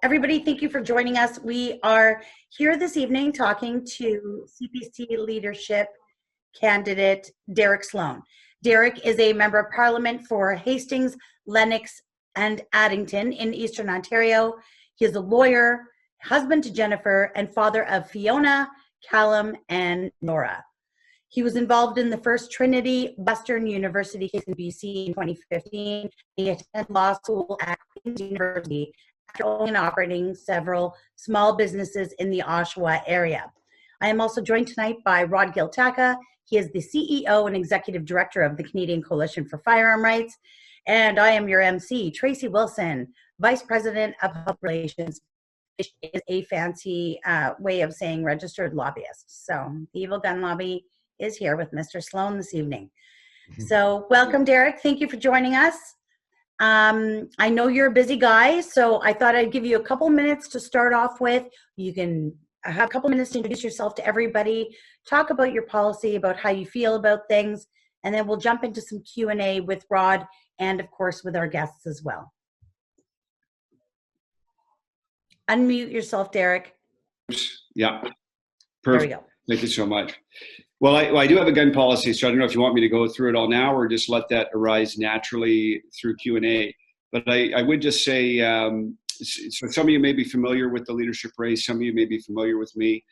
Everybody, thank you for joining us. We are here this evening talking to CPC leadership candidate Derek Sloan. Derek is a member of parliament for Hastings, Lennox, and Addington in Eastern Ontario. He is a lawyer, husband to Jennifer, and father of Fiona, Callum, and Nora. He was involved in the first Trinity Western University case in BC in 2015. He attended law school at Queen's University after owning and operating several small businesses in the Oshawa area. I am also joined tonight by Rod Giltaca. He is the CEO and Executive Director of the Canadian Coalition for Firearm Rights. And I am your MC, Tracey Wilson, Vice President of Public Relations, which is a fancy way of saying registered lobbyist. So the Evil Gun Lobby is here with Mr. Sloan this evening. So welcome, Derek. Thank you for joining us. I know you're a busy guy, so I thought I'd give you a couple minutes to start off with. You can have a couple minutes to introduce yourself to everybody, talk about your policy, about how you feel about things, and then we'll jump into some Q&A with Rod and, of course, with our guests as well. Unmute yourself, Derek. Yeah, perfect. There we go. Thank you so much. Well, I do have a gun policy, so I don't know if you want me to go through it all now or just let that arise naturally through Q&A. But I would just say, so some of you may be familiar with the leadership race, some of you may be familiar with me.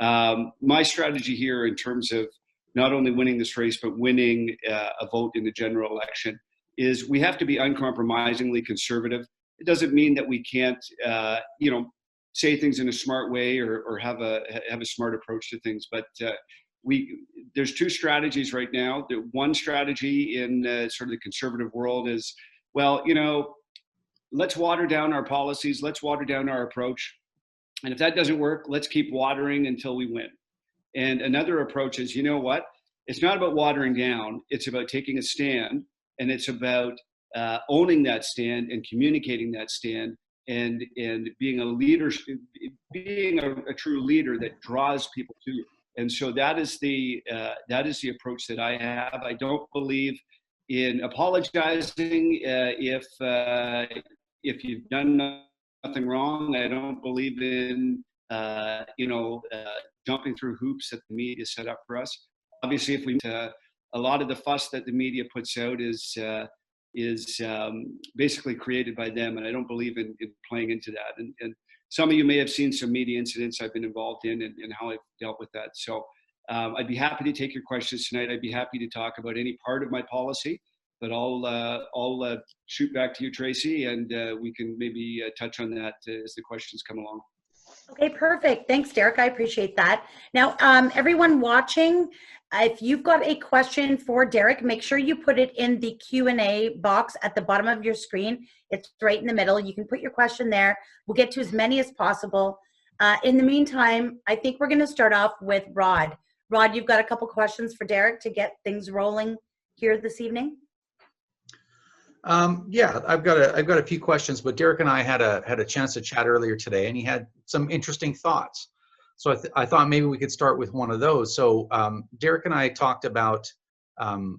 My strategy here in terms of not only winning this race, but winning a vote in the general election is we have to be uncompromisingly conservative. It doesn't mean that we can't, say things in a smart way or have a smart approach to things, but there's two strategies right now. The one strategy in sort of the conservative world is, well, let's water down our policies, let's water down our approach, and if that doesn't work, let's keep watering until we win. And another approach is, you know what? It's not about watering down. It's about taking a stand, and it's about owning that stand and communicating that stand, and being a leader, being a true leader that draws people to you. And so that is the approach that I have. I don't believe in apologizing if you've done nothing wrong. I don't believe in jumping through hoops that the media set up for us. Obviously, if we a lot of the fuss that the media puts out is basically created by them, and I don't believe in playing into that. And some of you may have seen some media incidents I've been involved in and how I've dealt with that. So I'd be happy to take your questions tonight. I'd be happy to talk about any part of my policy, but I'll shoot back to you, Tracey, and we can maybe touch on that as the questions come along. Okay, perfect. Thanks, Derek. I appreciate that. Now, everyone watching, if you've got a question for Derek, make sure you put it in the Q&A box at the bottom of your screen. It's right in the middle. You can put your question there. We'll get to as many as possible. In the meantime, I think we're going to start off with Rod. Rod, you've got a couple questions for Derek to get things rolling here this evening? Yeah, I've got a few questions, but Derek and I had a chance to chat earlier today, and he had some interesting thoughts. So I thought maybe we could start with one of those. So Derek and I talked about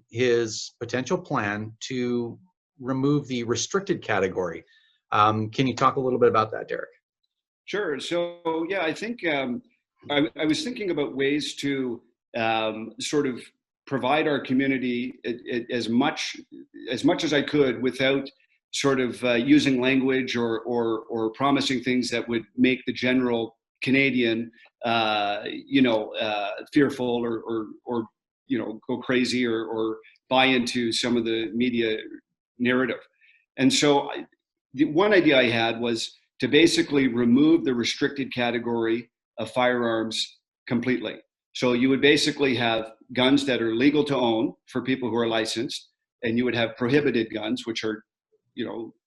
his potential plan to remove the restricted category. Can you talk a little bit about that, Derek? Sure. So yeah, I think I was thinking about ways to sort of provide our community as much as I could without sort of using language or promising things that would make the general Canadian, fearful or go crazy or buy into some of the media narrative. And so the one idea I had was to basically remove the restricted category of firearms completely. So you would basically have guns that are legal to own for people who are licensed, and you would have prohibited guns, which are,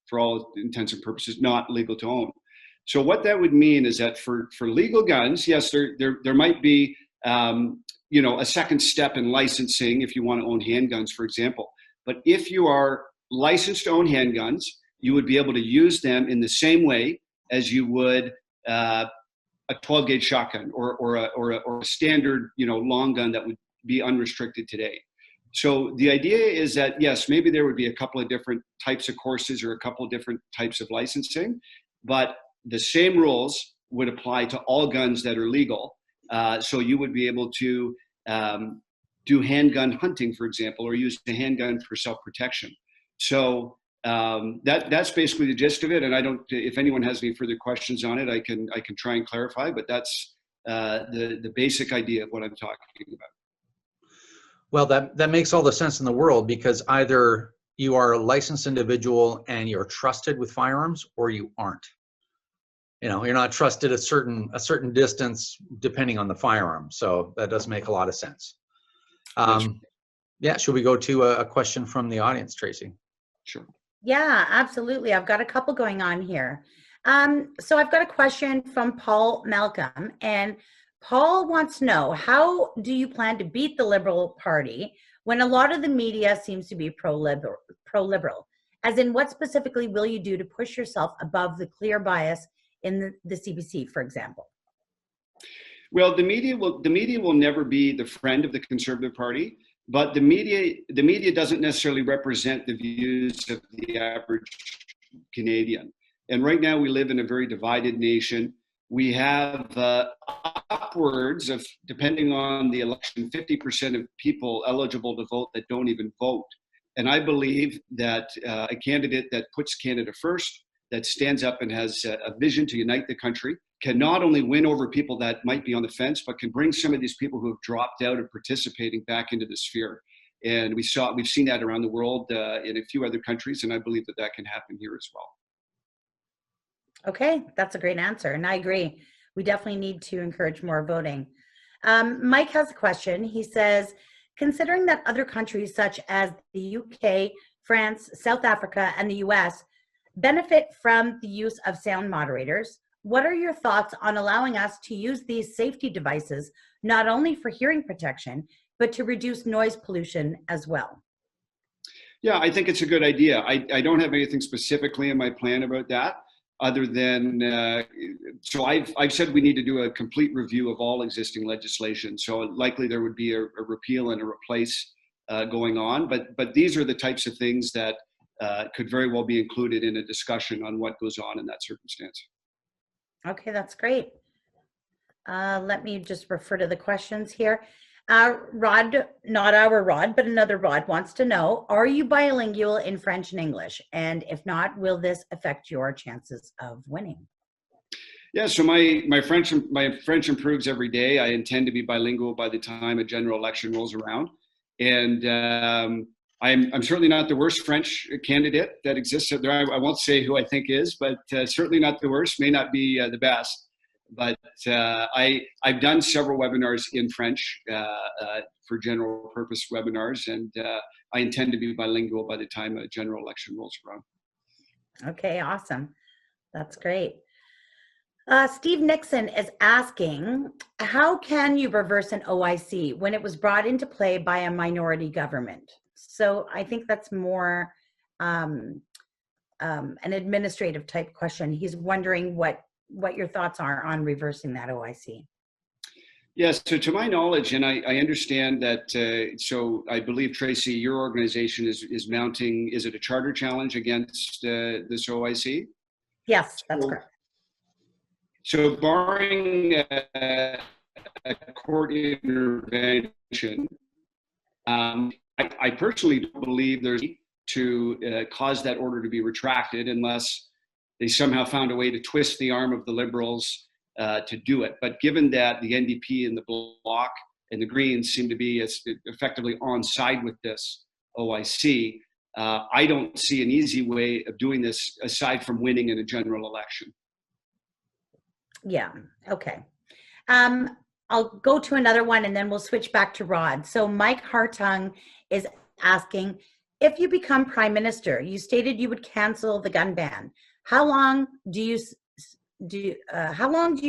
for all intents and purposes, not legal to own. So what that would mean is that for legal guns, yes, there might be, a second step in licensing if you want to own handguns, for example. But if you are licensed to own handguns, you would be able to use them in the same way as you would a 12-gauge shotgun or a standard, long gun that would be unrestricted today. So the idea is that, yes, maybe there would be a couple of different types of courses or a couple of different types of licensing, but the same rules would apply to all guns that are legal. So you would be able to do handgun hunting, for example, or use the handgun for self-protection. So that's basically the gist of it. And I don't, if anyone has any further questions on it, I can try and clarify, but that's the basic idea of what I'm talking about. Well, that makes all the sense in the world, because either you are a licensed individual and you're trusted with firearms, or you aren't. You know, you're not trusted a certain distance depending on the firearm. So that does make a lot of sense. Yeah, should we go to a question from the audience, Tracey? Sure. Yeah, absolutely. I've got a couple going on here. So I've got a question from Paul Malcolm, and Paul wants to know, how do you plan to beat the Liberal Party when a lot of the media seems to be pro-liberal? As in, what specifically will you do to push yourself above the clear bias in the CBC, for example? Well, the media will never be the friend of the Conservative Party, but the media doesn't necessarily represent the views of the average Canadian. And right now we live in a very divided nation. We have upwards of, depending on the election, 50% of people eligible to vote that don't even vote. And I believe that a candidate that puts Canada first, that stands up and has a vision to unite the country, can not only win over people that might be on the fence, but can bring some of these people who have dropped out of participating back into the sphere. And we've seen that around the world in a few other countries, and I believe that can happen here as well. Okay, that's a great answer, and I agree. We definitely need to encourage more voting. Mike has a question. He says, considering that other countries such as the UK, France, South Africa, and the US benefit from the use of sound moderators, what are your thoughts on allowing us to use these safety devices not only for hearing protection, but to reduce noise pollution as well? Yeah, I think it's a good idea. I don't have anything specifically in my plan about that, other than, so I've said we need to do a complete review of all existing legislation. So likely there would be a repeal and a replace going on, but these are the types of things that could very well be included in a discussion on what goes on in that circumstance. Okay, that's great. Let me just refer to the questions here. Rod, not our Rod, but another Rod wants to know, are you bilingual in French and English? And if not, will this affect your chances of winning? Yeah, so my French improves every day. I intend to be bilingual by the time a general election rolls around. And I'm certainly not the worst French candidate that exists out there. I won't say who I think is, but certainly not the worst, may not be the best. But I've done several webinars in French for general purpose webinars, and I intend to be bilingual by the time a general election rolls around. Okay, awesome. That's great. Steve Nixon is asking, how can you reverse an OIC when it was brought into play by a minority government? So I think that's more an administrative type question. He's wondering what your thoughts are on reversing that OIC. Yes, so to my knowledge, and I understand that, so I believe, Tracey, your organization is mounting, is it a charter challenge against this OIC? Yes, that's correct. So barring a court intervention, I personally don't believe there's to cause that order to be retracted unless they somehow found a way to twist the arm of the Liberals to do it. But given that the NDP and the Bloc and the Greens seem to be effectively on side with this OIC, I don't see an easy way of doing this aside from winning in a general election. Yeah, okay. I'll go to another one and then we'll switch back to Rod. So Mike Hartung is asking, if you become Prime Minister, you stated you would cancel the gun ban. How long do you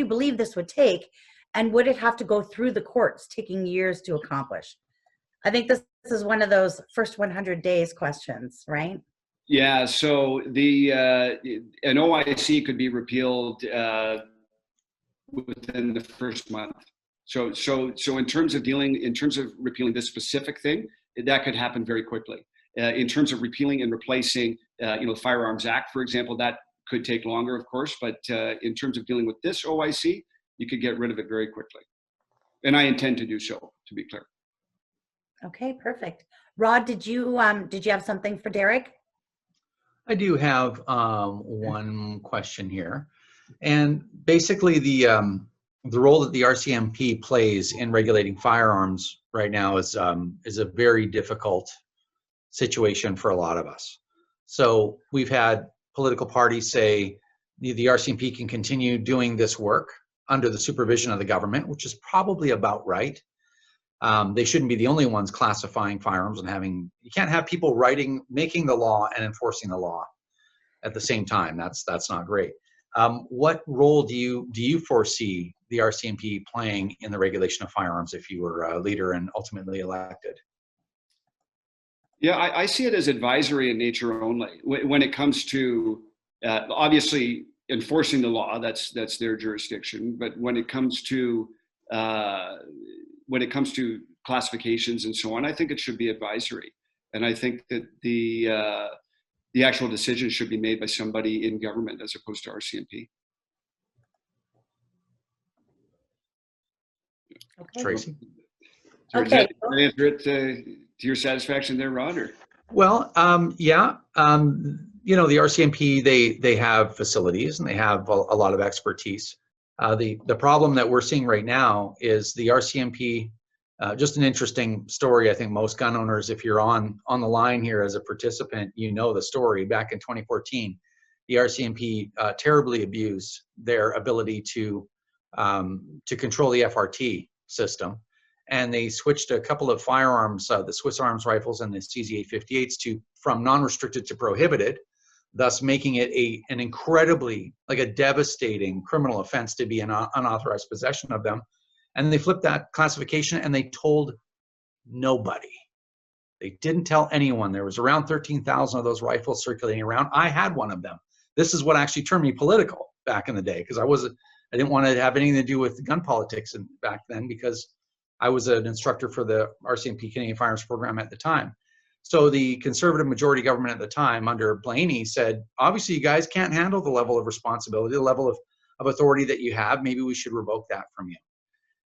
believe this would take, and would it have to go through the courts, taking years to accomplish? I think this is one of those first 100 days questions, right? Yeah. So an OIC could be repealed within the first month. So in terms of repealing this specific thing, that could happen very quickly. In terms of repealing and replacing, the Firearms Act, for example, that could take longer, of course, but in terms of dealing with this OIC, you could get rid of it very quickly. And I intend to do so, to be clear. Okay, perfect. Rod, did you have something for Derek? I do have one question here, and basically the role that the RCMP plays in regulating firearms right now is a very difficult situation for a lot of us. So we've had political parties say the RCMP can continue doing this work under the supervision of the government, which is probably about right. They shouldn't be the only ones classifying firearms and you can't have people making the law and enforcing the law at the same time. That's not great. What role do you foresee the RCMP playing in the regulation of firearms if you were a leader and ultimately elected? Yeah, I see it as advisory in nature only. When it comes to obviously enforcing the law, that's their jurisdiction. But when it comes to classifications and so on, I think it should be advisory. And I think that the actual decision should be made by somebody in government as opposed to RCMP. Okay. Tracey? Okay. Did I answer it to your satisfaction there, Rod? Or? Well, yeah. The RCMP, they have facilities and they have a lot of expertise. The problem that we're seeing right now is the RCMP. Just an interesting story. I think most gun owners, if you're on the line here as a participant, you know the story. Back in 2014, the RCMP terribly abused their ability to control the FRT system, and they switched a couple of firearms, the Swiss Arms rifles and the CZ858s, from non-restricted to prohibited, thus making it an incredibly, like a devastating criminal offense to be in unauthorized possession of them. And they flipped that classification and they told nobody. They didn't tell anyone. There was around 13,000 of those rifles circulating around. I had one of them. This is what actually turned me political back in the day, because I didn't want to have anything to do with gun politics back then, because I was an instructor for the RCMP Canadian Firearms Program at the time. So the Conservative majority government at the time under Blaney said, obviously you guys can't handle the level of responsibility, the level of authority that you have. Maybe we should revoke that from you.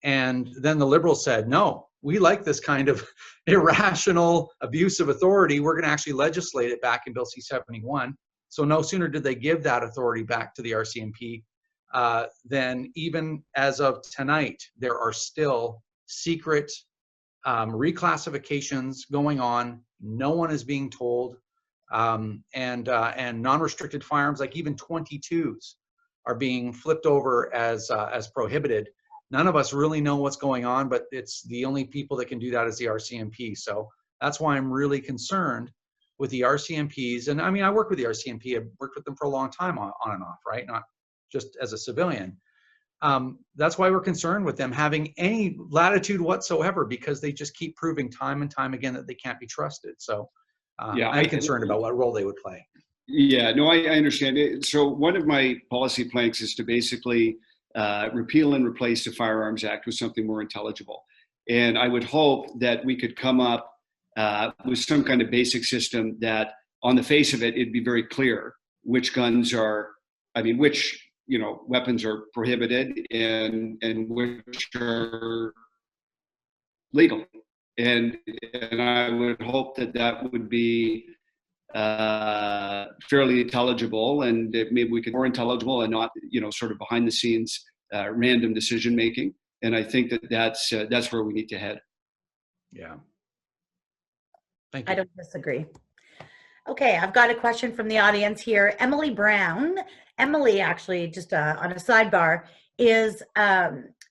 And then the Liberals said, no, we like this kind of irrational abuse of authority. We're going to actually legislate it back in Bill C-71. So no sooner did they give that authority back to the RCMP than even as of tonight, there are still secret reclassifications going on. No one is being told. And non-restricted firearms, like even 22s, are being flipped over as prohibited. None of us really know what's going on, but it's the only people that can do that is the RCMP. So that's why I'm really concerned with the RCMPs. And I mean, I work with the RCMP. I've worked with them for a long time on and off, right? Not just as a civilian. That's why we're concerned with them having any latitude whatsoever, because they just keep proving time and time again that they can't be trusted. So yeah, I'm concerned about what role they would play. Yeah, no, I understand it. So one of my policy planks is to basically repeal and replace the Firearms Act with something more intelligible. And I would hope that we could come up with some kind of basic system that on the face of it, it'd be very clear which guns are, which weapons are prohibited and which are legal. And I would hope that would be fairly intelligible, and maybe we could more intelligible and not, sort of behind the scenes random decision making. And I think that's where we need to head. Yeah. Thank you. I don't disagree. Okay, I've got a question from the audience here. Emily Brown. Emily, actually, just on a sidebar, is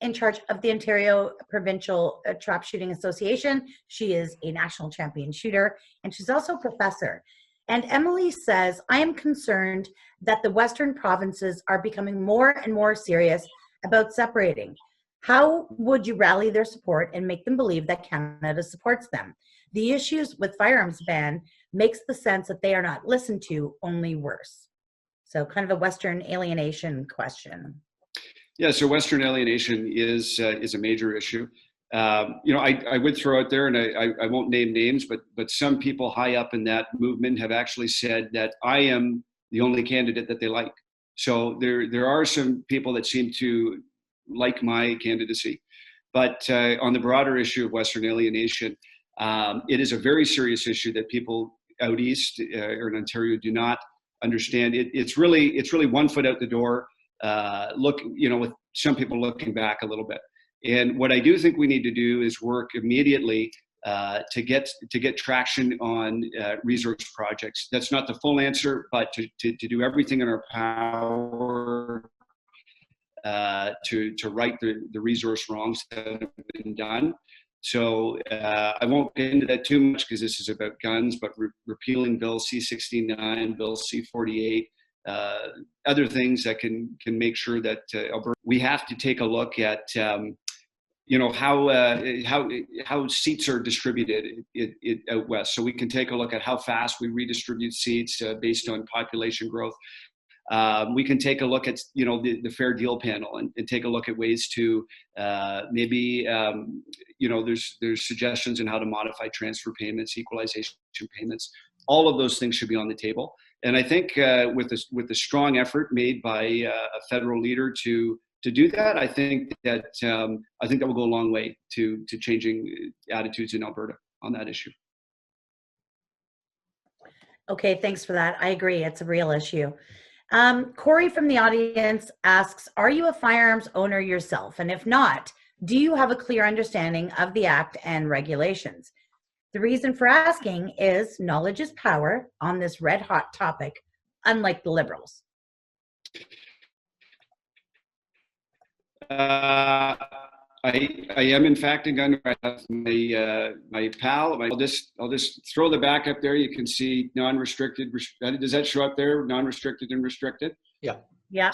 in charge of the Ontario Provincial Trap Shooting Association. She is a national champion shooter, and she's also a professor. And Emily says, I am concerned that the Western provinces are becoming more and more serious about separating. How would you rally their support and make them believe that Canada supports them? The issues with firearms ban makes the sense that they are not listened to, only worse. So kind of a Western alienation question. Yeah, so Western alienation is a major issue. I would throw out there, and I won't name names, but some people high up in that movement have actually said that I am the only candidate that they like. So there are some people that seem to like my candidacy. But on the broader issue of Western alienation, it is a very serious issue that people out east or in Ontario do not understand. It's really 1 foot out the door. With some people looking back a little bit. And what I do think we need to do is work immediately to get traction on resource projects. That's not the full answer, but to do everything in our power to right the resource wrongs that have been done. So I won't get into that too much because this is about guns, but repealing Bill C-69, Bill C-48, other things that can make sure that Alberta, we have to take a look at how seats are distributed out west. So we can take a look at how fast we redistribute seats based on population growth. We can take a look at the fair deal panel and take a look at ways to there's suggestions on how to modify transfer payments, equalization payments. All of those things should be on the table. And I think with a strong effort made by a federal leader to do that, I think that will go a long way to changing attitudes in Alberta on that issue. Okay, thanks for that. I agree, it's a real issue. Corey from the audience asks, are you a firearms owner yourself? And if not, do you have a clear understanding of the Act and regulations? The reason for asking is knowledge is power on this red hot topic, unlike the Liberals. I am in fact a gun. I have my pal. I'll just throw the back up there. You can see non-restricted. Does that show up there? Non-restricted and restricted. Yeah. Yeah.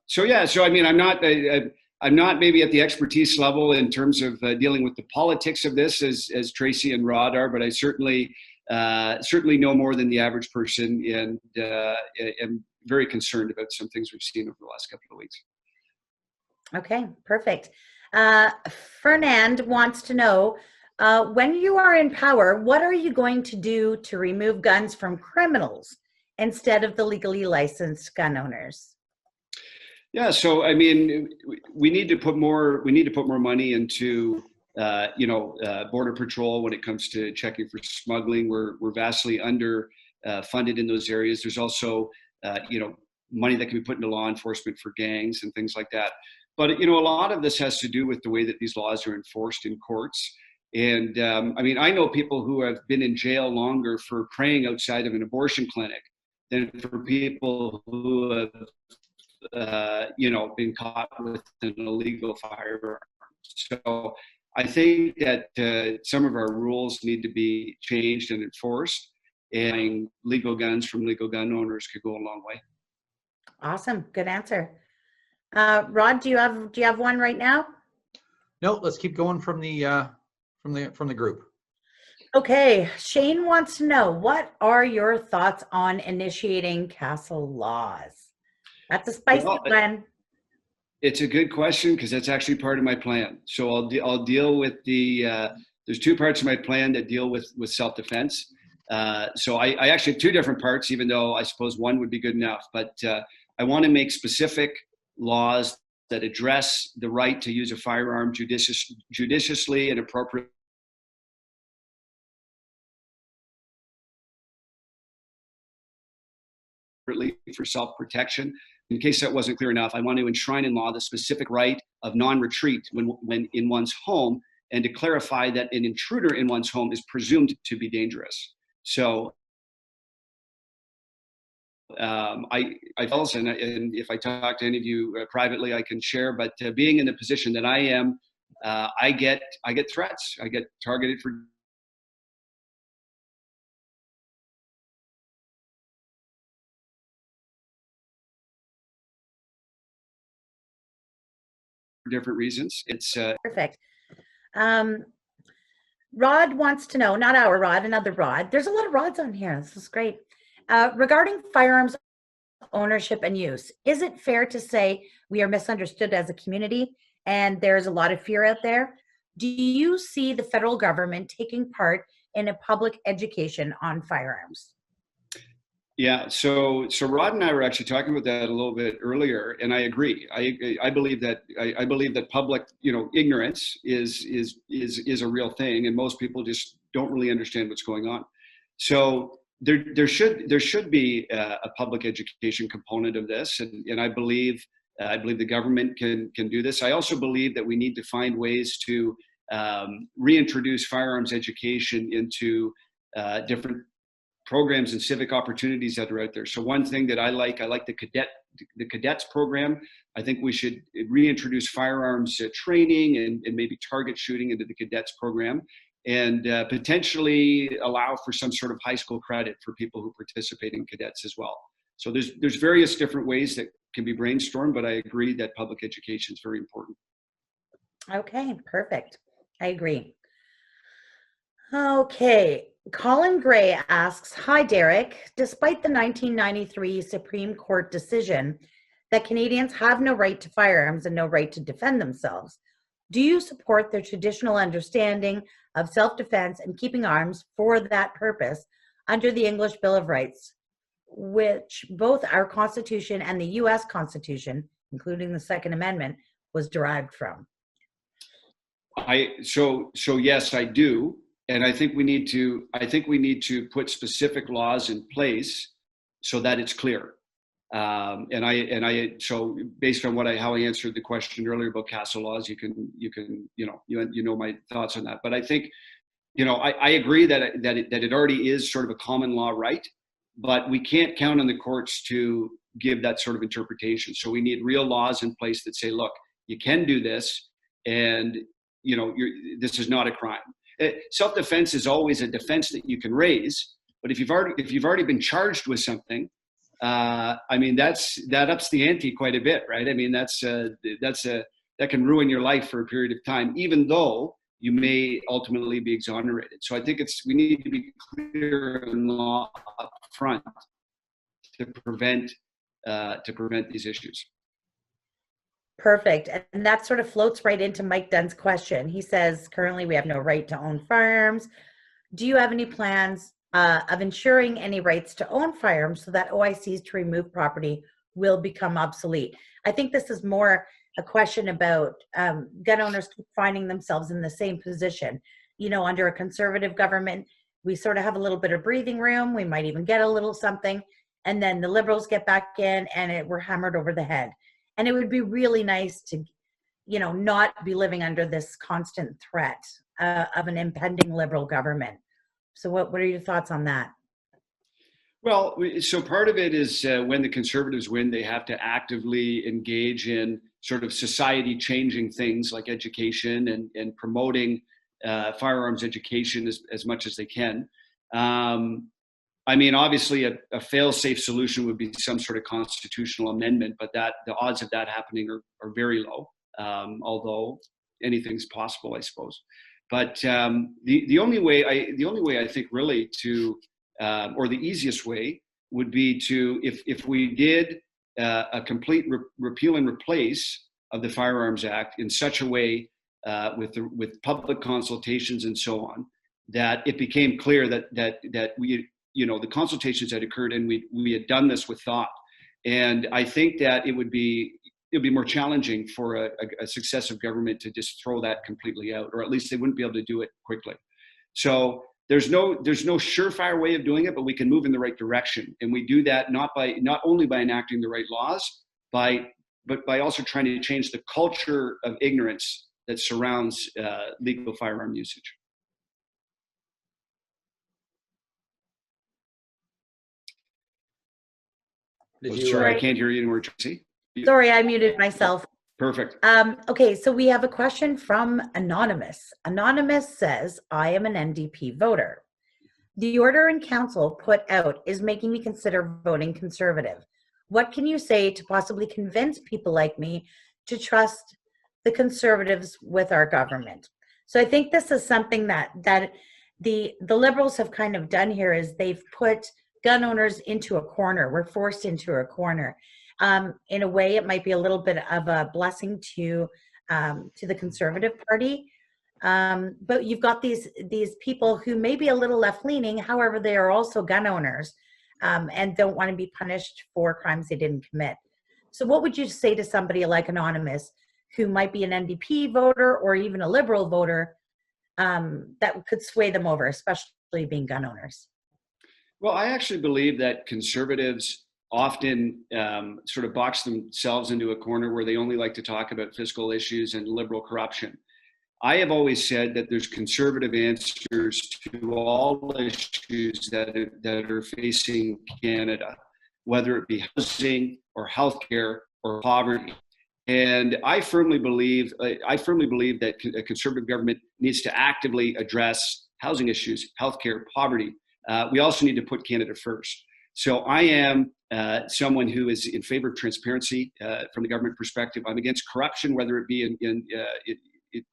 So yeah. So I mean, I'm not maybe at the expertise level in terms of dealing with the politics of this as Tracey and Rod are, but I certainly know more than the average person, and am very concerned about some things we've seen over the last couple of weeks. Okay, perfect. Fernand wants to know, when you are in power, what are you going to do to remove guns from criminals instead of the legally licensed gun owners? Yeah, so I mean, we need to put more money into Border Patrol when it comes to checking for smuggling. We're vastly under funded in those areas. There's also money that can be put into law enforcement for gangs and things like that. But a lot of this has to do with the way that these laws are enforced in courts. And I mean, I know people who have been in jail longer for praying outside of an abortion clinic than for people who have been caught with an illegal firearm. So I think that some of our rules need to be changed and enforced, and legal guns from legal gun owners could go a long way. Awesome, good answer. Rod, do you have one right now? No, let's keep going from the group. Okay, Shane wants to know, what are your thoughts on initiating castle laws? That's a spicy plan. It's a good question because that's actually part of my plan. So I'll deal with there's two parts of my plan that deal with self-defense. So I actually have two different parts, even though I suppose one would be good enough. But I want to make specific laws that address the right to use a firearm judiciously and appropriately for self-protection. In case that wasn't clear enough, I want to enshrine in law the specific right of non-retreat when in one's home, and to clarify that an intruder in one's home is presumed to be dangerous. So I felt, and if I talk to any of you privately, I can share, but being in the position that I am, I get threats. I get targeted for different reasons. It's perfect. Rod wants to know, not our Rod, another Rod. There's a lot of Rods on here. This is great. Regarding firearms ownership and use, is it fair to say we are misunderstood as a community and there's a lot of fear out there? Do you see the federal government taking part in a public education on firearms? Yeah, so Rod and I were actually talking about that a little bit earlier, and I agree. I believe that I believe that public, ignorance is a real thing, and most people just don't really understand what's going on. So there should be a public education component of this, and I believe the government can do this. I also believe that we need to find ways to reintroduce firearms education into different programs and civic opportunities that are out there. So one thing that I like the cadets program. I think we should reintroduce firearms training and maybe target shooting into the cadets program, and potentially allow for some sort of high school credit for people who participate in cadets as well. So there's various different ways that can be brainstormed, but I agree that public education is very important. Okay, perfect. I agree. Okay, Colin Gray asks, hi, Derek. Despite the 1993 Supreme Court decision that Canadians have no right to firearms and no right to defend themselves, do you support their traditional understanding of self-defense and keeping arms for that purpose under the English Bill of Rights, which both our Constitution and the U.S. Constitution, including the Second Amendment, was derived from? So yes, I do. And I think we need to put specific laws in place so that it's clear. So based on how I answered the question earlier about castle laws, you know my thoughts on that. But I think, I agree that it already is sort of a common law right, but we can't count on the courts to give that sort of interpretation. So we need real laws in place that say, look, you can do this, and this is not a crime. Self-defense is always a defense that you can raise, but if you've already been charged with something, that ups the ante quite a bit, right? I mean, that can ruin your life for a period of time, even though you may ultimately be exonerated. So I think we need to be clear in law up front to prevent these issues. Perfect. And that sort of floats right into Mike Dunn's question. He says, currently we have no right to own firearms. Do you have any plans of ensuring any rights to own firearms so that OICs to remove property will become obsolete? I think this is more a question about gun owners keep finding themselves in the same position. Under a conservative government, we sort of have a little bit of breathing room. We might even get a little something. And then the liberals get back in and we're hammered over the head. And it would be really nice to, not be living under this constant threat of an impending liberal government. So what are your thoughts on that? Well, so part of it is when the Conservatives win, they have to actively engage in sort of society changing things like education and promoting firearms education as much as they can. Obviously a fail-safe solution would be some sort of constitutional amendment, but the odds of that happening are very low, although anything's possible, I suppose. But the only way I think really to, or the easiest way would be to, if we did a complete repeal and replace of the Firearms Act in such a way with public consultations and so on, that it became clear that we, the consultations had occurred and we had done this with thought. And I think that it would be more challenging for a successive government to just throw that completely out, or at least they wouldn't be able to do it quickly. So there's no surefire way of doing it, but we can move in the right direction. And we do that not only by enacting the right laws, but by also trying to change the culture of ignorance that surrounds legal firearm usage. Sorry, I can't hear you anymore, Tracey. Sorry, I muted myself. Perfect. Okay, so we have a question from Anonymous. Anonymous says, I am an NDP voter. The order in council put out is making me consider voting Conservative. What can you say to possibly convince people like me to trust the Conservatives with our government? So I think this is something that the Liberals have kind of done here, is they've put gun owners into a corner. We're forced into a corner. In a way, it might be a little bit of a blessing to the Conservative Party. But you've got these people who may be a little left-leaning, however, they are also gun owners. and don't want to be punished for crimes they didn't commit. So what would you say to somebody like Anonymous who might be an NDP voter or even a Liberal voter that could sway them over, especially being gun owners? Well, I actually believe that conservatives often sort of box themselves into a corner where they only like to talk about fiscal issues and liberal corruption. I have always said that there's conservative answers to all issues that are facing Canada, whether it be housing or healthcare or poverty. And I firmly believe that a conservative government needs to actively address housing issues, healthcare, poverty. We also need to put Canada first. So I am someone who is in favor of transparency from the government perspective. I'm against corruption, whether it be in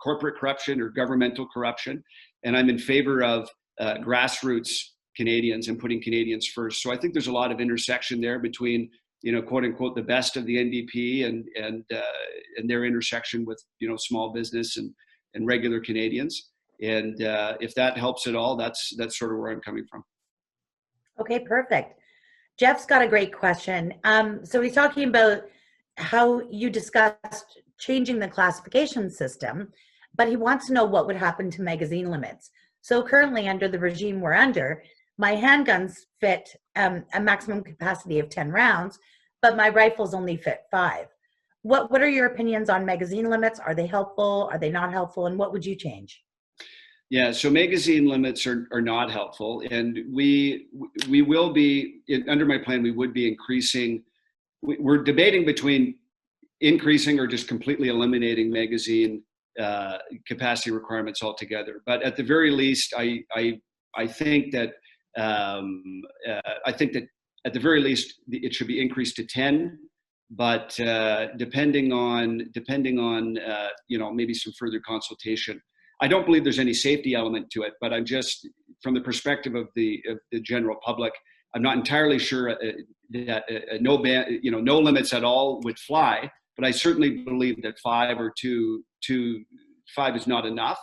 corporate corruption or governmental corruption. And I'm in favor of grassroots Canadians and putting Canadians first. So I think there's a lot of intersection there between, quote unquote, the best of the NDP and their intersection with, small business and regular Canadians. And if that helps at all, that's sort of where I'm coming from. Okay, perfect. Jeff's got a great question. So he's talking about how you discussed changing the classification system, but he wants to know what would happen to magazine limits. So currently under the regime we're under, my handguns fit a maximum capacity of 10 rounds, but my rifles only fit 5. What are your opinions on magazine limits? Are they helpful? Are they not helpful? And what would you change? Yeah, so magazine limits are not helpful, and we will be, under my plan, we would be increasing, we're debating between increasing or just completely eliminating magazine capacity requirements altogether. But at the very least, I think that at the very least it should be increased to 10. But depending on maybe some further consultation. I don't believe there's any safety element to it, but I'm just, from the perspective of the general public, I'm not entirely sure that no limits at all would fly. But I certainly believe that 5 or 5 is not enough,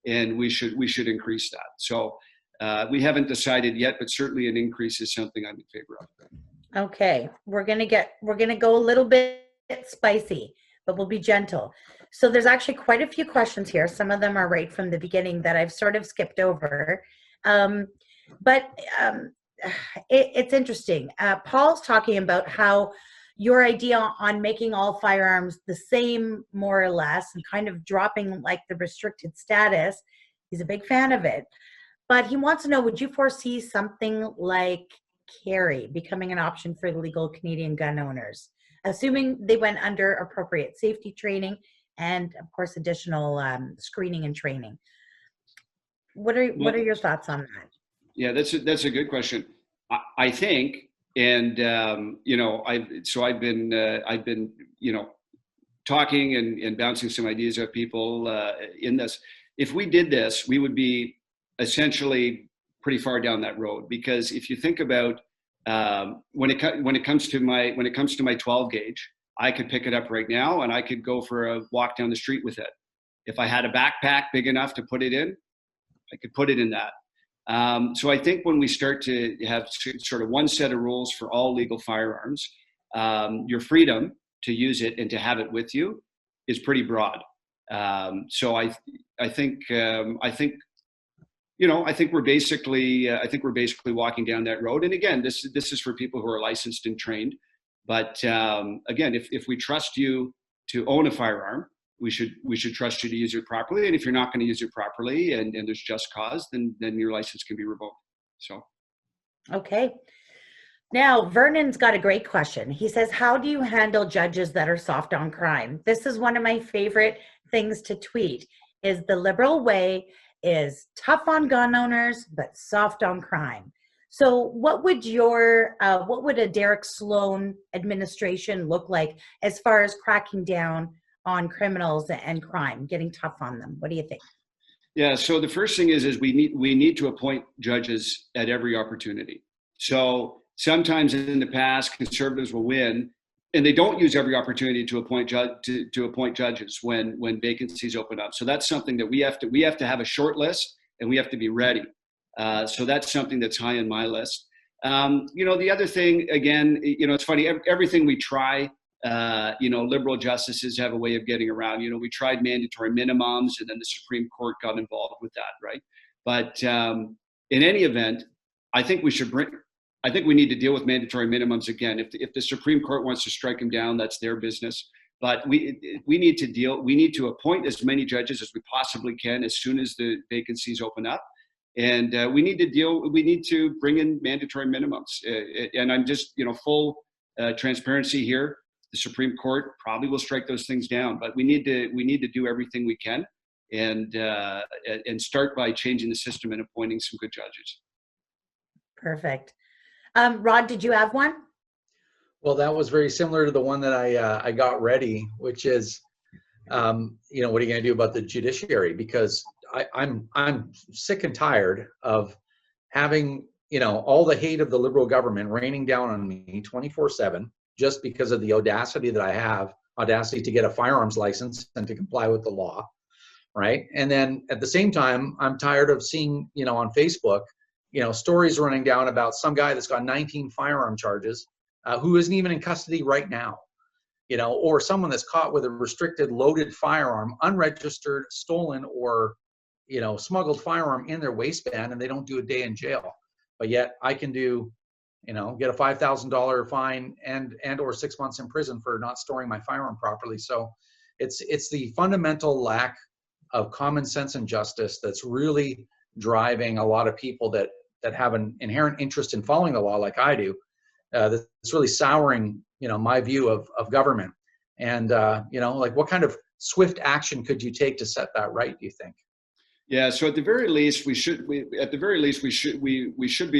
and we should increase that. So we haven't decided yet, but certainly an increase is something I'm in favor of. Okay, we're gonna go a little bit spicy, but we'll be gentle. So there's actually quite a few questions here. Some of them are right from the beginning that I've sort of skipped over. It's interesting. Paul's talking about how your idea on making all firearms the same, more or less, and kind of dropping like the restricted status, he's a big fan of it. But he wants to know, would you foresee something like carry becoming an option for legal Canadian gun owners, assuming they went under appropriate safety training and, of course, additional screening and training? What are your thoughts on that? Yeah, that's a good question. I think, and I've been talking and bouncing some ideas at people in this. If we did this, we would be essentially pretty far down that road, because if you think about when it comes to my 12 gauge, I could pick it up right now and I could go for a walk down the street with it. If I had a backpack big enough to put it in, I could put it in that. So I think when we start to have sort of one set of rules for all legal firearms, your freedom to use it and to have it with you is pretty broad. So I think we're basically walking down that road. And again, this is for people who are licensed and trained. But again, if we trust you to own a firearm, we should trust you to use it properly. And if you're not going to use it properly and there's just cause, then your license can be revoked. So. Okay. Now, Vernon's got a great question. He says, how do you handle judges that are soft on crime? This is one of my favorite things to tweet, is the Liberal way is tough on gun owners, but soft on crime. So what would a Derek Sloan administration look like as far as cracking down on criminals and crime, getting tough on them? What do you think? Yeah, so the first thing is we need to appoint judges at every opportunity. So sometimes in the past, conservatives will win, and they don't use every opportunity to appoint judges when vacancies open up. So that's something that we have to have a short list, and we have to be ready. So that's something that's high on my list. The other thing, again, it's funny, everything we try, liberal justices have a way of getting around. We tried mandatory minimums, and then the Supreme Court got involved with that, right? But in any event, I think we need to deal with mandatory minimums again. If the Supreme Court wants to strike them down, that's their business. But we need to appoint as many judges as we possibly can as soon as the vacancies open up. And we need to bring in mandatory minimums. And I'm just, full transparency here. The Supreme Court probably will strike those things down, but we need to do everything we can and start by changing the system and appointing some good judges. Perfect. Rod, did you have one? Well, that was very similar to the one that I got ready, which is, what are you going to do about the judiciary? Because I'm sick and tired of having, all the hate of the Liberal government raining down on me 24/7, just because of the audacity that I have, to get a firearms license and to comply with the law, right? And then at the same time, I'm tired of seeing, on Facebook, stories running down about some guy that's got 19 firearm charges, who isn't even in custody right now, or someone that's caught with a restricted loaded firearm, unregistered, stolen, or, smuggled firearm in their waistband, and they don't do a day in jail. But yet I can do, get a $5,000 fine and or 6 months in prison for not storing my firearm properly. So it's the fundamental lack of common sense and justice that's really driving a lot of people that have an inherent interest in following the law, like I do. That's really souring, my view of government. And, what kind of swift action could you take to set that right, do you think? Yeah, so at the very least, we should be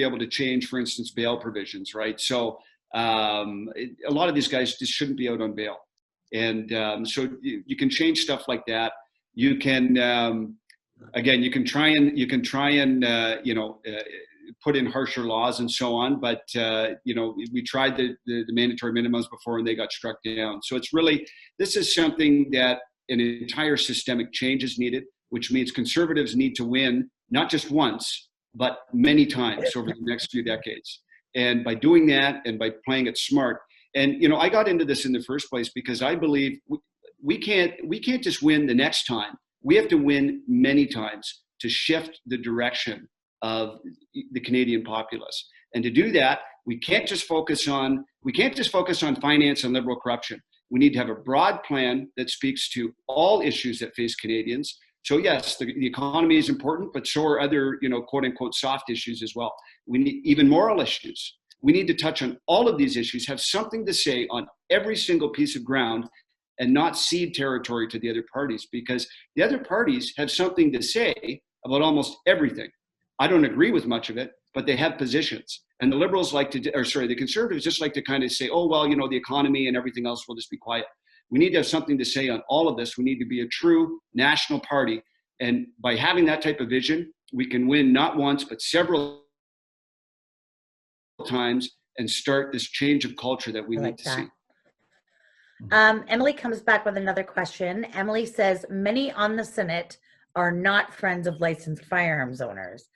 able to change, for instance, bail provisions, right? So a lot of these guys just shouldn't be out on bail. And so you can change stuff like that. You can, again, you can try and put in harsher laws and so on, but we tried the mandatory minimums before and they got struck down. So this is something that an entire systemic change is needed, which means conservatives need to win not just once, but many times over the next few decades. And by doing that and by playing it smart, and I got into this in the first place because I believe we can't just win the next time. We have to win many times to shift the direction of the Canadian populace. And to do that, we can't just focus on finance and liberal corruption. We need to have a broad plan that speaks to all issues that face Canadians. So yes, the economy is important, but so are other, quote unquote, soft issues as well. We need even moral issues. We need to touch on all of these issues, have something to say on every single piece of ground, and not cede territory to the other parties, because the other parties have something to say about almost everything. I don't agree with much of it, but they have positions. And the Liberals the Conservatives just like to kind of say, oh, well, the economy and everything else will just be quiet. We need to have something to say on all of this. We need to be a true national party. And by having that type of vision, we can win not once, but several times and start this change of culture that we need to see. Emily comes back with another question. Emily says, many on the Senate are not friends of licensed firearms owners.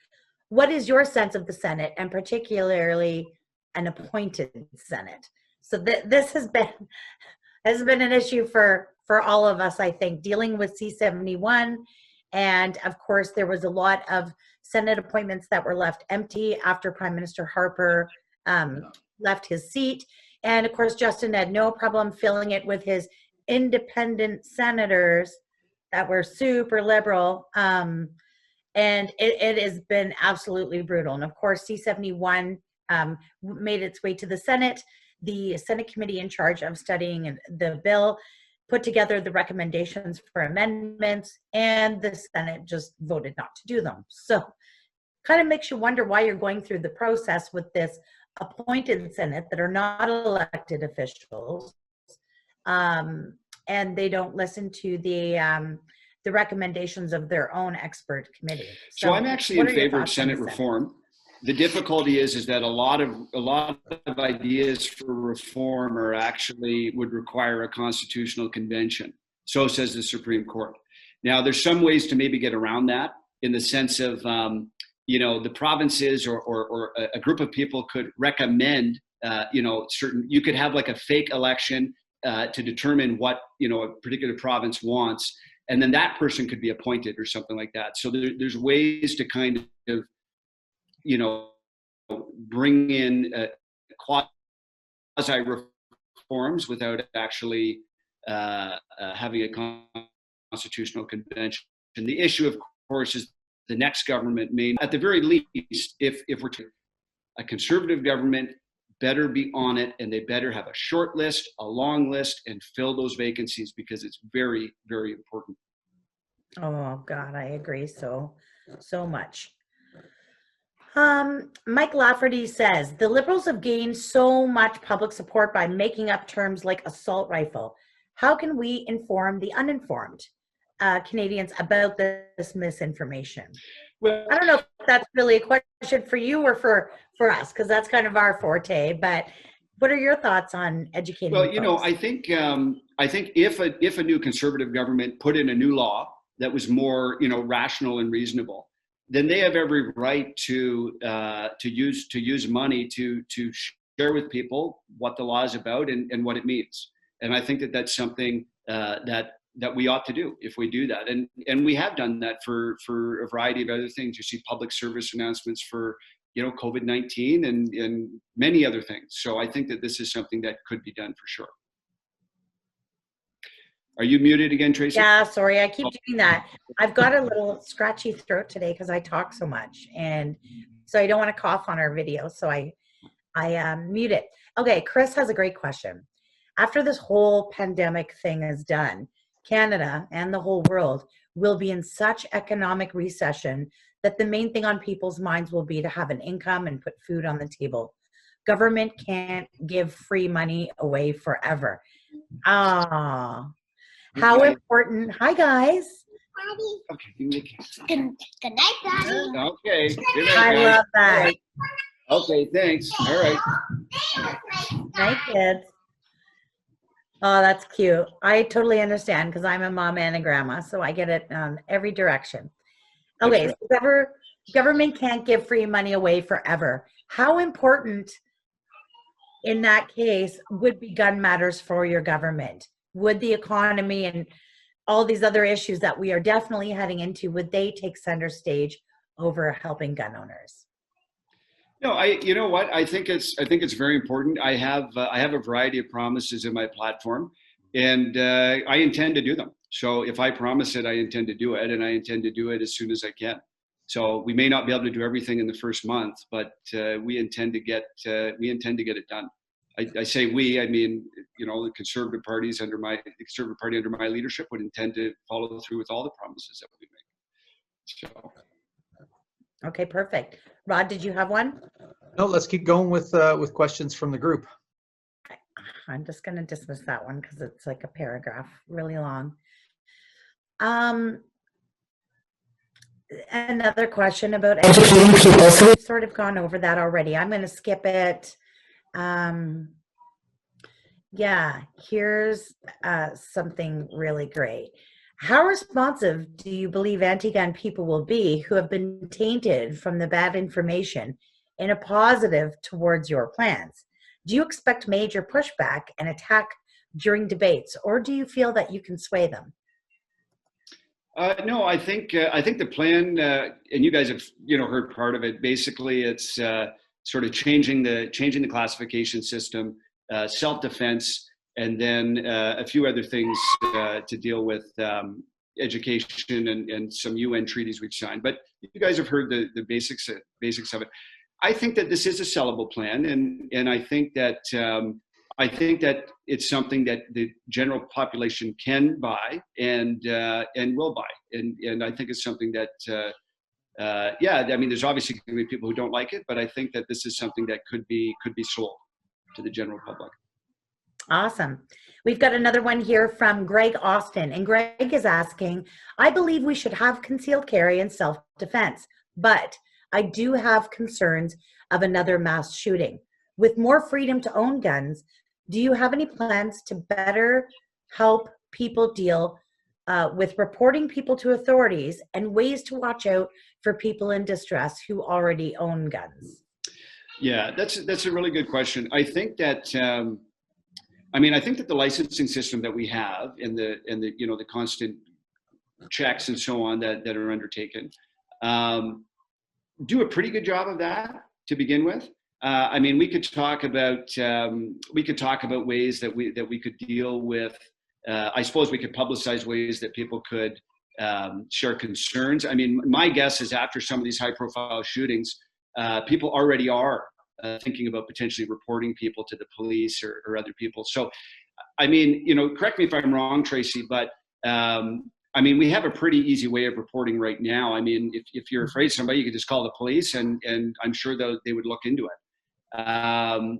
What is your sense of the Senate, and particularly an appointed Senate? So this has been an issue for all of us, I think, dealing with C-71. And of course, there was a lot of Senate appointments that were left empty after Prime Minister Harper left his seat. And of course, Justin had no problem filling it with his independent senators that were super liberal. And it has been absolutely brutal. And of course, C-71 made its way to the Senate. The Senate committee in charge of studying the bill put together the recommendations for amendments, and the Senate just voted not to do them. So kind of makes you wonder why you're going through the process with this appointed Senate that are not elected officials, and they don't listen to the recommendations of their own expert committee. So I'm actually in favor of Senate reform. The difficulty is that a lot of ideas for reform would require a constitutional convention. So says the Supreme Court. Now, there's some ways to maybe get around that, in the sense of the provinces or a group of people could recommend, certain, you could have like a fake election to determine what, a particular province wants. And then that person could be appointed or something like that. So there's ways to kind of, bring in quasi reforms without actually having a constitutional convention. And the issue, of course, is the next government may, at the very least, if we're a conservative government, better be on it, and they better have a short list, a long list, and fill those vacancies, because it's very, very important. Oh God, I agree so much. Mike Lafferty says, the Liberals have gained so much public support by making up terms like assault rifle. How can we inform the uninformed Canadians about this misinformation? Well, I don't know if that's really a question for you or for us, because that's kind of our forte, but what are your thoughts on educating well, folks? I think if a new conservative government put in a new law that was more, rational and reasonable, then they have every right to use money to share with people what the law is about and what it means. And I think that that's something that we ought to do if we do that. And we have done that for a variety of other things. You see public service announcements for, COVID-19 and many other things. So I think that this is something that could be done for sure. Are you muted again, Tracey? Yeah, sorry, I keep doing that. I've got a little scratchy throat today because I talk so much, and so I don't want to cough on our video, so I mute it. Okay, Chris has a great question. After this whole pandemic thing is done, Canada and the whole world will be in such economic recession that the main thing on people's minds will be to have an income and put food on the table. Government can't give free money away forever. How important. Hi, guys. Okay, you make it. Good night, Daddy. Okay. Good night, I guys. love that. All right. Okay, thanks. All right. Night, kids. Oh, that's cute. I totally understand because I'm a mom and a grandma, so I get it every direction. Okay, That's so government can't give free money away forever. How important in that case would be gun matters for your government? Would the economy and all these other issues that we are definitely heading into, would they take center stage over helping gun owners? No, you know what? I think it's very important. I have a variety of promises in my platform, and I intend to do them. So if I promise it, I intend to do it, and I intend to do it as soon as I can. So we may not be able to do everything in the first month, but we intend to get it done. I say we, I mean, the Conservative Party under my leadership would intend to follow through with all the promises that we make. So. Okay, perfect. Rod, did you have one? No, let's keep going with questions from the group. I'm just going to dismiss that one because it's like a paragraph, really long. Another question about educating people. So we've sort of gone over that already. I'm going to skip it. Yeah, here's something really great. How responsive do you believe anti-gun people will be who have been tainted from the bad information in a positive towards your plans? Do you expect major pushback and attack during debates, or do you feel that you can sway them? No, I think the plan, and you guys have heard part of it. Basically, it's sort of changing the classification system, self-defense, and then a few other things to deal with education and some UN treaties we've signed. But you guys have heard the basics of it. I think that this is a sellable plan, and I think that it's something that the general population can buy and will buy, and I think it's something that I mean, there's obviously going to be people who don't like it, but I think that this is something that could be sold to the general public. Awesome. We've got another one here from Greg Austin, and Greg is asking, I believe we should have concealed carry and self-defense, but I do have concerns of another mass shooting. With more freedom to own guns, do you have any plans to better help people deal with reporting people to authorities and ways to watch out for people in distress who already own guns? Yeah, that's a really good question. I think that I think that the licensing system that we have and the the constant checks and so on that are undertaken do a pretty good job of that to begin with. We could talk about ways that we could deal with. I suppose we could publicize ways that people could share concerns. I mean, my guess is after some of these high-profile shootings, people already are thinking about potentially reporting people to the police or other people. So, correct me if I'm wrong, Tracey, but we have a pretty easy way of reporting right now. I mean, if you're afraid of somebody, you could just call the police, and I'm sure they would look into it. I'd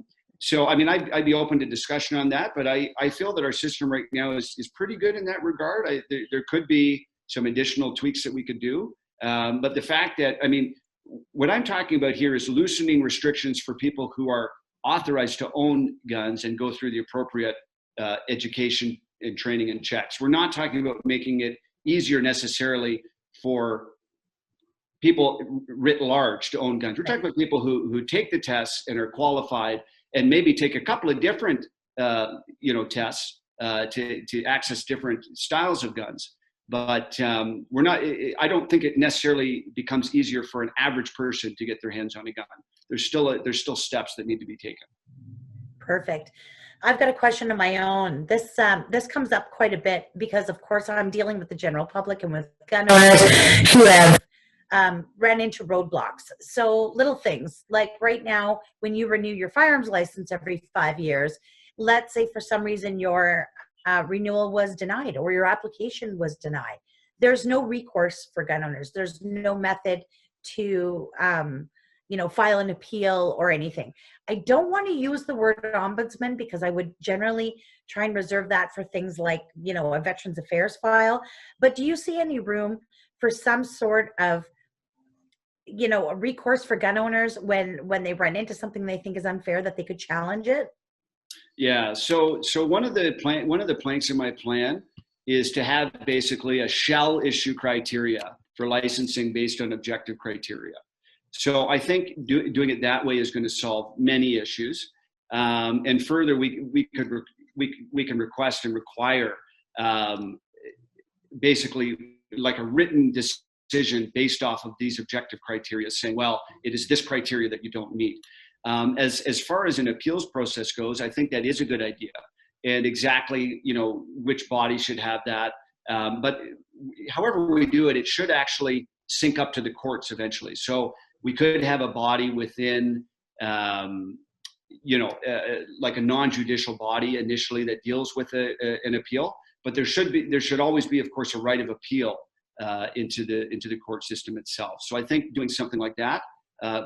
be open to discussion on that, but I feel that our system right now is pretty good in that regard. There could be some additional tweaks that we could do, but the fact that, what I'm talking about here is loosening restrictions for people who are authorized to own guns and go through the appropriate education and training and checks. We're not talking about making it easier necessarily for people writ large to own guns. We're talking about people who take the tests and are qualified and maybe take a couple of different tests to access different styles of guns. But we're not. I don't think it necessarily becomes easier for an average person to get their hands on a gun. There's still steps that need to be taken. Perfect. I've got a question of my own. This comes up quite a bit because, of course, I'm dealing with the general public and with gun owners who have ran into roadblocks. So little things like right now, when you renew your firearms license every 5 years, let's say for some reason your renewal was denied or your application was denied. There's no recourse for gun owners. There's no method to file an appeal or anything. I don't want to use the word ombudsman because I would generally try and reserve that for things like, a Veterans Affairs file. But do you see any room for some sort of, a recourse for gun owners when they run into something they think is unfair that they could challenge it? Yeah. So one of the planks in my plan is to have basically a shall issue criteria for licensing based on objective criteria. So I think doing it that way is going to solve many issues. And further, we can request and require basically like a written decision based off of these objective criteria, saying, well, it is this criteria that you don't meet. As far as an appeals process goes, I think that is a good idea, and exactly which body should have that. But however we do it, it should actually sync up to the courts eventually. So we could have a body within, like a non-judicial body initially that deals with an appeal. But there should always be, of course, a right of appeal into the court system itself. So I think doing something like that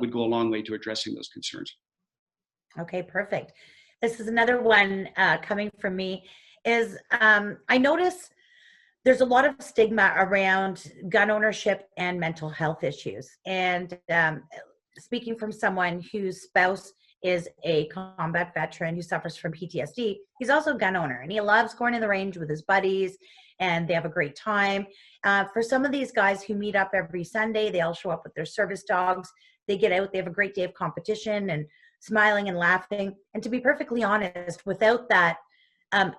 would go a long way to addressing those concerns. Okay, perfect. This is another one coming from me. Is I notice there's a lot of stigma around gun ownership and mental health issues. And speaking from someone whose spouse is a combat veteran who suffers from PTSD, he's also a gun owner and he loves going to the range with his buddies and they have a great time. For some of these guys who meet up every Sunday, they all show up with their service dogs. They get out, they have a great day of competition and smiling and laughing. And to be perfectly honest, without that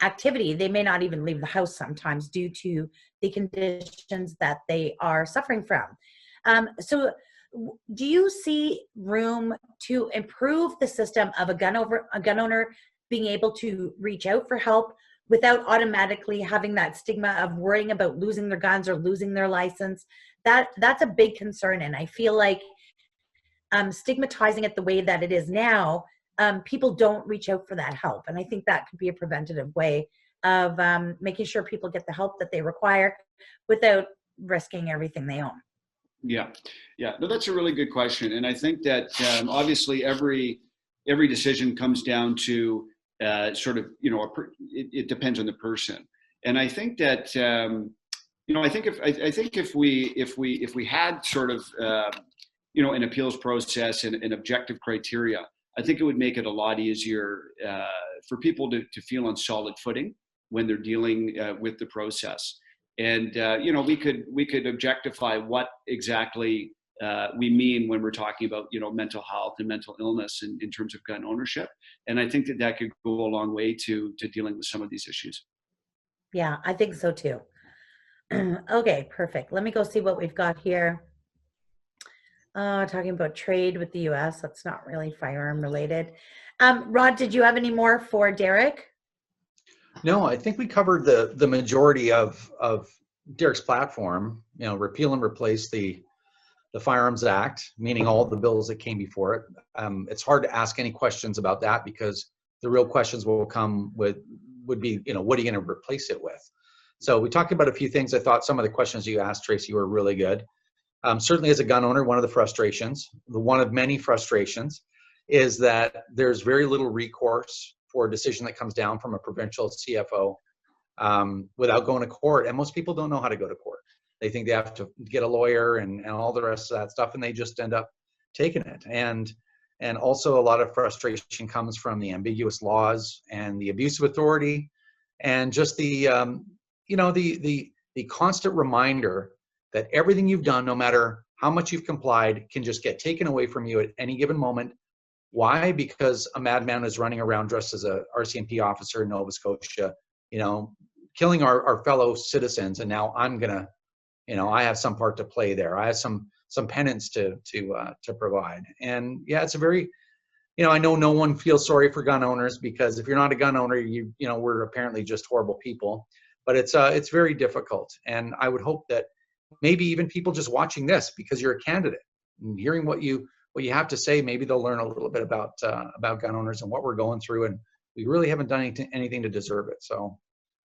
activity, they may not even leave the house sometimes due to the conditions that they are suffering from. So do you see room to improve the system of a gun owner being able to reach out for help without automatically having that stigma of worrying about losing their guns or losing their license? That's a big concern. And I feel like stigmatizing it the way that it is now, people don't reach out for that help. And I think that could be a preventative way of making sure people get the help that they require without risking everything they own. Yeah. No, that's a really good question. And I think that obviously every decision comes down to it depends on the person. And I think that, I think if we had sort of, an appeals process and an objective criteria, I think it would make it a lot easier for people to feel on solid footing when they're dealing with the process. And you know, we could objectify what exactly we mean when we're talking about, you know, mental health and mental illness in terms of gun ownership. And I think that could go a long way to dealing with some of these issues. Yeah, I think so too. Okay, perfect. Let me go see what we've got here. Talking about trade with the US, that's not really firearm related. Rod, did you have any more for Derek? No, I think we covered the majority of Derek's platform. You know, repeal and replace the Firearms Act, meaning all the bills that came before it. It's hard to ask any questions about that because the real questions will come would be, you know, what are you going to replace it with? So we talked about a few things. I thought some of the questions you asked, Tracey, were really good. Certainly as a gun owner, one of the frustrations, one of many frustrations, is that there's very little recourse for a decision that comes down from a provincial CFO without going to court. And most people don't know how to go to court. They think they have to get a lawyer and all the rest of that stuff, and they just end up taking it. And also a lot of frustration comes from the ambiguous laws and the abuse of authority, and just the you know, the constant reminder that everything you've done, no matter how much you've complied, can just get taken away from you at any given moment. Why? Because a madman is running around dressed as a RCMP officer in Nova Scotia, you know, killing our fellow citizens, and now I'm gonna, you know, I have some part to play there. I have some penance to provide. And yeah, it's a very, you know, I know no one feels sorry for gun owners, because if you're not a gun owner, you know, we're apparently just horrible people. But it's very difficult, and I would hope that maybe even people just watching this, because you're a candidate and hearing what you have to say, maybe they'll learn a little bit about gun owners and what we're going through, and we really haven't done anything to deserve it. So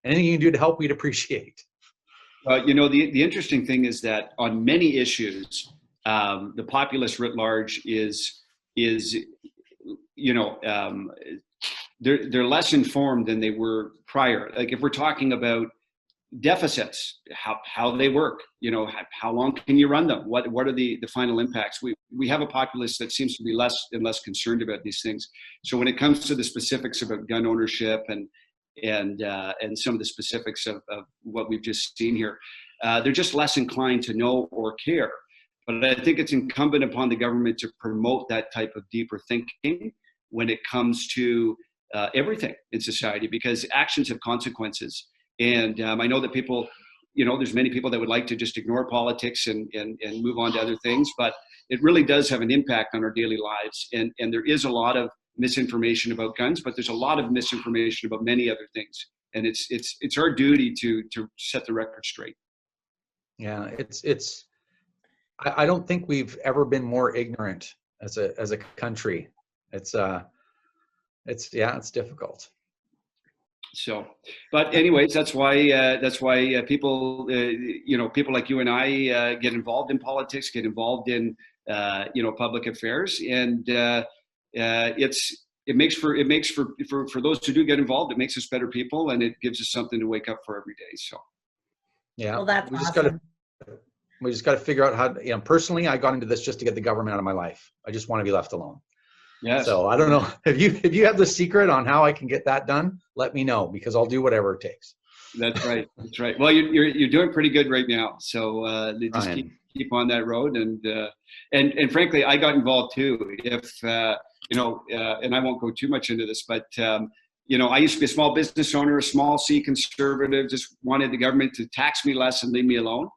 anything you can do to help, we'd appreciate. You know, the interesting thing is that on many issues, the populace writ large is you know, they're less informed than they were prior. Like if we're talking about deficits, how they work, you know, how long can you run them? What are the final impacts? We have a populace that seems to be less and less concerned about these things. So when it comes to the specifics about gun ownership and some of the specifics of what we've just seen here, they're just less inclined to know or care. But I think it's incumbent upon the government to promote that type of deeper thinking when it comes to everything in society, because actions have consequences. And I know that people, you know, there's many people that would like to just ignore politics and move on to other things, but it really does have an impact on our daily lives. And there is a lot of misinformation about guns, but there's a lot of misinformation about many other things. And it's our duty to set the record straight. Yeah, I don't think we've ever been more ignorant as a country. It's difficult. So, but anyways, that's why people, you know, people like you and I get involved in politics, get involved in, you know, public affairs, and it makes for those who do get involved, it makes us better people, and it gives us something to wake up for every day. So, yeah, well, that's awesome. We just got to figure out how. You know, personally, I got into this just to get the government out of my life. I just want to be left alone. yes. So I don't know if you have the secret on how I can get that done. Let me know, because I'll do whatever it takes. That's right. That's right. Well, you're doing pretty good right now. So just keep on that road, and frankly, I got involved too. If you know, and I won't go too much into this, but you know, I used to be a small business owner, a small C conservative, just wanted the government to tax me less and leave me alone.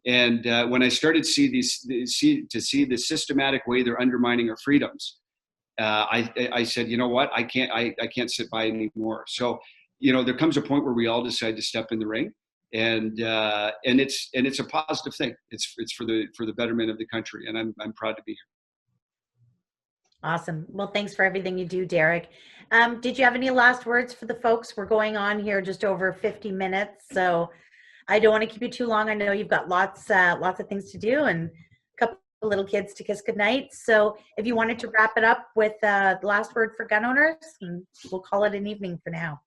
And when I started to see the systematic way they're undermining our freedoms, I said, you know what, I can't sit by anymore. So, you know, there comes a point where we all decide to step in the ring, and it's a positive thing. It's for the betterment of the country, and I'm proud to be here. Awesome. Well, thanks for everything you do, Derek. Did you have any last words for the folks? We're going on here just over 50 minutes, so I don't want to keep you too long. I know you've got lots of things to do and a couple of little kids to kiss goodnight. So if you wanted to wrap it up with the last word for gun owners, we'll call it an evening for now.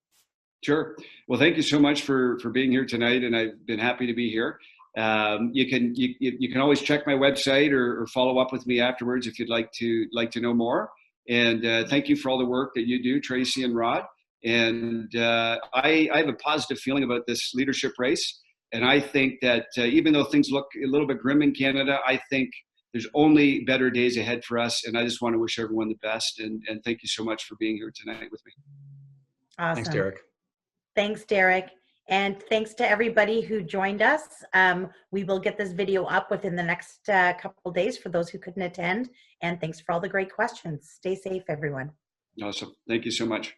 Sure. Well, thank you so much for being here tonight, and I've been happy to be here. You can always check my website or follow up with me afterwards if you'd like to know more. And thank you for all the work that you do, Tracey and Rod. And I have a positive feeling about this leadership race. And I think that even though things look a little bit grim in Canada, I think there's only better days ahead for us. And I just want to wish everyone the best. And thank you so much for being here tonight with me. Awesome. Thanks, Derek. Thanks, Derek. And thanks to everybody who joined us. We will get this video up within the next couple of days for those who couldn't attend. And thanks for all the great questions. Stay safe, everyone. Awesome. Thank you so much.